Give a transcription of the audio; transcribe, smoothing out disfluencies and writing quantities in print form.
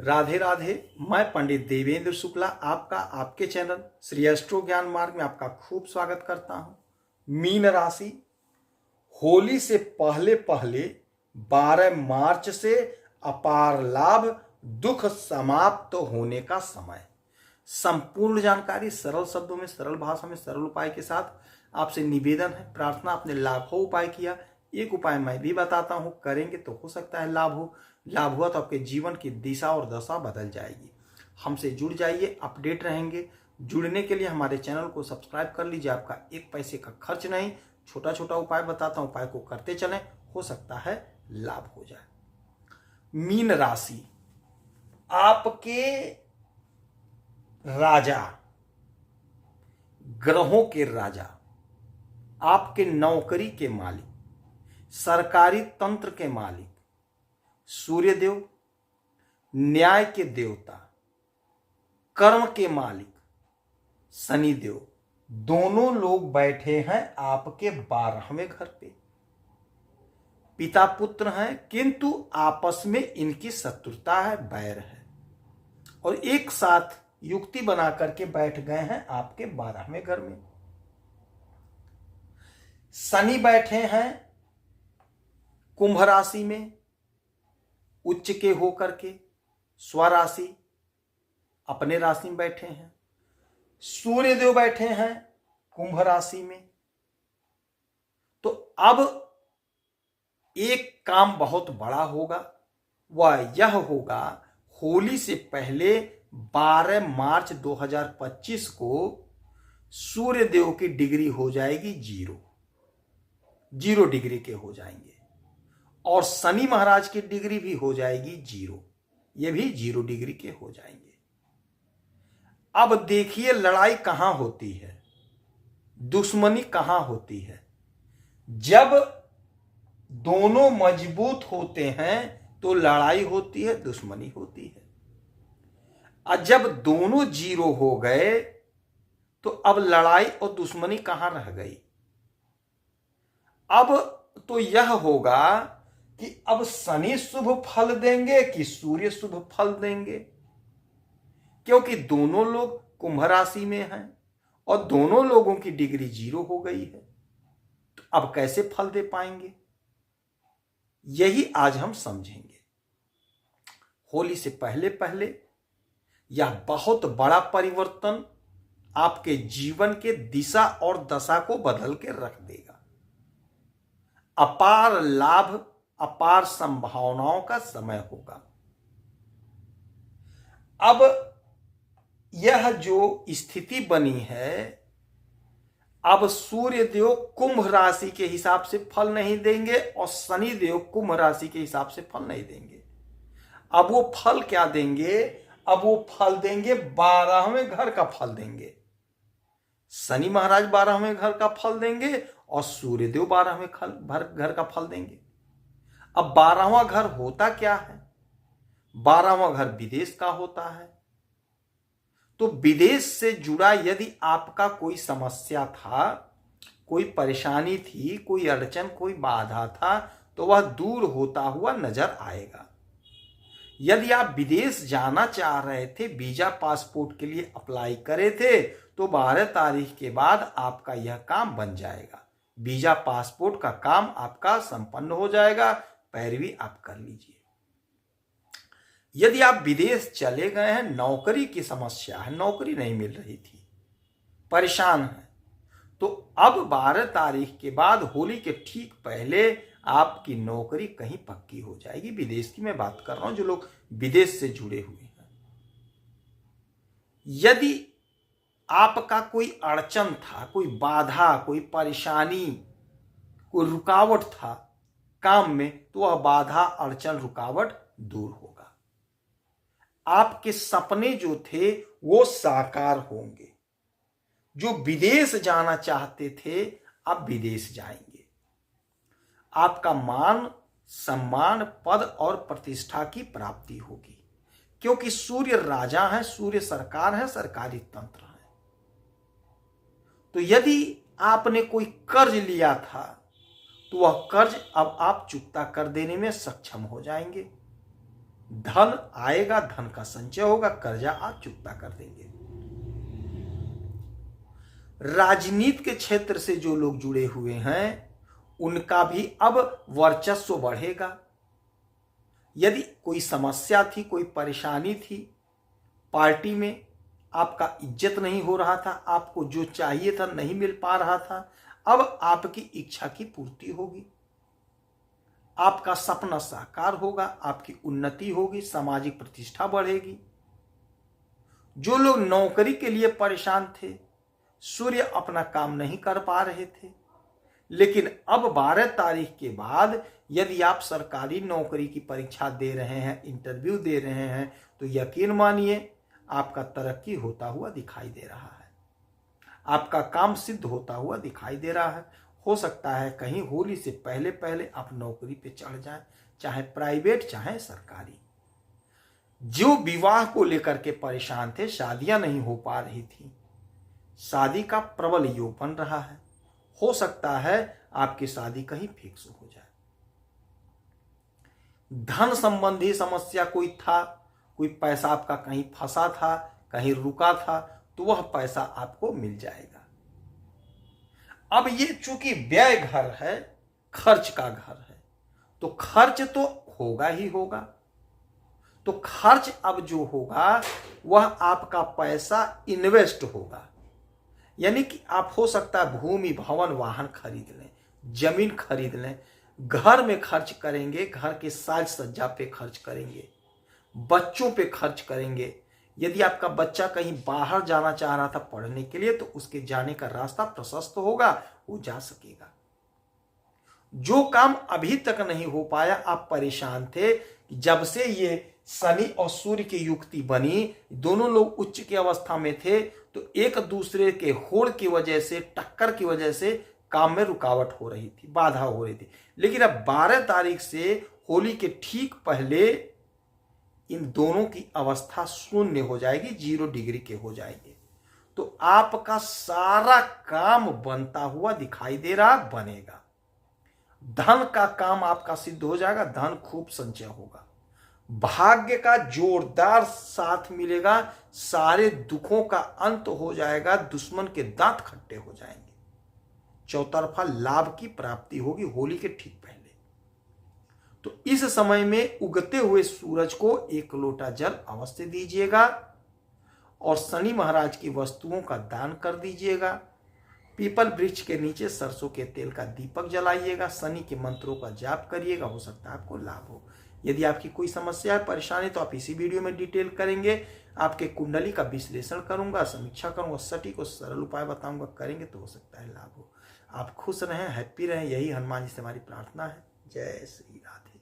राधे राधे। मैं पंडित देवेंद्र शुक्ला आपका आपके चैनल श्री एस्ट्रो ज्ञान मार्ग में आपका खूब स्वागत करता हूं। मीन राशि, होली से पहले पहले 12 मार्च से अपार लाभ, दुख समाप्त होने का समय। संपूर्ण जानकारी सरल शब्दों में, सरल भाषा में, सरल उपाय के साथ आपसे निवेदन है, प्रार्थना। आपने लाखों उपाय किया, एक उपाय मैं भी बताता हूं, करेंगे तो हो सकता है लाभ हो। लाभ हुआ तो आपके जीवन की दिशा और दशा बदल जाएगी। हमसे जुड़ जाइए, अपडेट रहेंगे। जुड़ने के लिए हमारे चैनल को सब्सक्राइब कर लीजिए, आपका एक पैसे का खर्च नहीं। छोटा छोटा उपाय बताता हूं, उपाय को करते चलें, हो सकता है लाभ हो जाए। मीन राशि, आपके राजा, ग्रहों के राजा, आपके नौकरी के मालिक, सरकारी तंत्र के मालिक सूर्यदेव, न्याय के देवता, कर्म के मालिक शनिदेव, दोनों लोग बैठे हैं आपके 12वें घर पे। पिता पुत्र हैं, किंतु आपस में इनकी शत्रुता है, बैर है, और एक साथ युक्ति बना करके बैठ गए हैं आपके 12वें घर में। शनि बैठे हैं कुंभ राशि में, उच्च के होकर के स्वराशि अपने राशि में बैठे हैं। सूर्यदेव बैठे हैं कुंभ राशि में। तो अब एक काम बहुत बड़ा होगा, वह यह होगा, होली से पहले 12 मार्च 2025 को सूर्यदेव की डिग्री हो जाएगी 0 डिग्री के हो जाएंगे, और शनि महाराज की डिग्री भी हो जाएगी 0, ये भी 0 डिग्री के हो जाएंगे। अब देखिए लड़ाई कहां होती है, दुश्मनी कहां होती है। जब दोनों मजबूत होते हैं तो लड़ाई होती है, दुश्मनी होती है। और जब दोनों 0 हो गए तो अब लड़ाई और दुश्मनी कहां रह गई। अब तो यह होगा कि अब शनि शुभ फल देंगे कि सूर्य शुभ फल देंगे, क्योंकि दोनों लोग कुंभ राशि में हैं और दोनों लोगों की डिग्री 0 हो गई है। तो अब कैसे फल दे पाएंगे, यही आज हम समझेंगे। होली से पहले पहले यह बहुत बड़ा परिवर्तन आपके जीवन के दिशा और दशा को बदल के रख देगा। अपार लाभ, अपार संभावनाओं का समय होगा। अब यह जो स्थिति बनी है, अब सूर्यदेव कुंभ राशि के हिसाब से फल नहीं देंगे और शनिदेव कुंभ राशि के हिसाब से फल नहीं देंगे। अब वो फल क्या देंगे, अब वो फल देंगे 12वें घर का फल देंगे। शनि महाराज 12वें घर का फल देंगे और सूर्यदेव 12वें घर का फल देंगे। अब 12वां घर होता क्या है, 12वां घर विदेश का होता है। तो विदेश से जुड़ा यदि आपका कोई समस्या था, कोई परेशानी थी, कोई अड़चन, कोई बाधा था, तो वह दूर होता हुआ नजर आएगा। यदि आप विदेश जाना चाह रहे थे, वीजा पासपोर्ट के लिए अप्लाई करे थे, तो 12 तारीख के बाद आपका यह काम बन जाएगा। वीजा पासपोर्ट का काम आपका संपन्न हो जाएगा, पैरवी आप कर लीजिए। यदि आप विदेश चले गए हैं, नौकरी की समस्या है, नौकरी नहीं मिल रही थी, परेशान है, तो अब 12 तारीख के बाद होली के ठीक पहले आपकी नौकरी कहीं पक्की हो जाएगी। विदेश की मैं बात कर रहा हूं, जो लोग विदेश से जुड़े हुए हैं। यदि आपका कोई अड़चन था, कोई बाधा, कोई परेशानी, कोई रुकावट था काम में, तो वह बाधा, अड़चन, रुकावट दूर होगा। आपके सपने जो थे वो साकार होंगे। जो विदेश जाना चाहते थे अब विदेश जाएंगे। आपका मान, सम्मान, पद और प्रतिष्ठा की प्राप्ति होगी, क्योंकि सूर्य राजा है, सूर्य सरकार है, सरकारी तंत्र है। तो यदि आपने कोई कर्ज लिया था तो वह कर्ज अब आप चुकता कर देने में सक्षम हो जाएंगे। धन आएगा, धन का संचय होगा, कर्जा आप चुकता कर देंगे। राजनीति के क्षेत्र से जो लोग जुड़े हुए हैं उनका भी अब वर्चस्व बढ़ेगा। यदि कोई समस्या थी, कोई परेशानी थी, पार्टी में आपका इज्जत नहीं हो रहा था, आपको जो चाहिए था नहीं मिल पा रहा था, अब आपकी इच्छा की पूर्ति होगी, आपका सपना साकार होगा, आपकी उन्नति होगी, सामाजिक प्रतिष्ठा बढ़ेगी। जो लोग नौकरी के लिए परेशान थे, सूर्य अपना काम नहीं कर पा रहे थे, लेकिन अब 12 तारीख के बाद यदि आप सरकारी नौकरी की परीक्षा दे रहे हैं, इंटरव्यू दे रहे हैं, तो यकीन मानिए आपका तरक्की होता हुआ दिखाई दे रहा है, आपका काम सिद्ध होता हुआ दिखाई दे रहा है। हो सकता है कहीं होली से पहले पहले आप नौकरी पे चढ़ जाएं, चाहे प्राइवेट चाहे सरकारी। जो विवाह को लेकर के परेशान थे, शादियां नहीं हो पा रही थी, शादी का प्रबल योग बन रहा है। हो सकता है आपकी शादी कहीं फिक्स हो जाए। धन संबंधी समस्या कोई था, कोई पैसा आपका कहीं फंसा था, कहीं रुका था, तो वह पैसा आपको मिल जाएगा। अब ये चूंकि व्यय घर है, खर्च का घर है, तो खर्च तो होगा ही होगा। तो खर्च अब जो होगा वह आपका पैसा इन्वेस्ट होगा, यानी कि आप हो सकता है भूमि भवन वाहन खरीद लें, जमीन खरीद लें, घर में खर्च करेंगे, घर के साज सज्जा पे खर्च करेंगे, बच्चों पे खर्च करेंगे। यदि आपका बच्चा कहीं बाहर जाना चाह रहा था पढ़ने के लिए, तो उसके जाने का रास्ता प्रशस्त होगा, वो जा सकेगा। जो काम अभी तक नहीं हो पाया, आप परेशान थे, जब से ये शनि और सूर्य की युक्ति बनी, दोनों लोग उच्च की अवस्था में थे, तो एक दूसरे के होड़ की वजह से, टक्कर की वजह से काम में रुकावट हो रही थी, बाधा हो रही थी। लेकिन अब 12 तारीख से होली के ठीक पहले इन दोनों की अवस्था शून्य हो जाएगी, 0 डिग्री के हो जाएंगे। तो आपका सारा काम बनता हुआ दिखाई दे रहा, बनेगा। धन का काम आपका सिद्ध हो जाएगा, धन खूब संचय होगा, भाग्य का जोरदार साथ मिलेगा, सारे दुखों का अंत हो जाएगा, दुश्मन के दांत खट्टे हो जाएंगे, चौतरफा लाभ की प्राप्ति होगी होली के ठीक पहले। तो इस समय में उगते हुए सूरज को 1 लोटा जल अवश्य दीजिएगा और शनि महाराज की वस्तुओं का दान कर दीजिएगा। पीपल वृक्ष के नीचे सरसों के तेल का दीपक जलाइएगा, शनि के मंत्रों का जाप करिएगा, हो सकता है आपको लाभ हो। यदि आपकी कोई समस्या है, परेशानी, तो आप इसी वीडियो में डिटेल करेंगे, आपके कुंडली का विश्लेषण करूंगा, समीक्षा करूंगा, सटीक और सरल उपाय बताऊंगा, करेंगे तो हो सकता है लाभ हो। आप खुश रहें, हैप्पी रहें, यही हनुमान जी से हमारी प्रार्थना है। जय श्री राधे।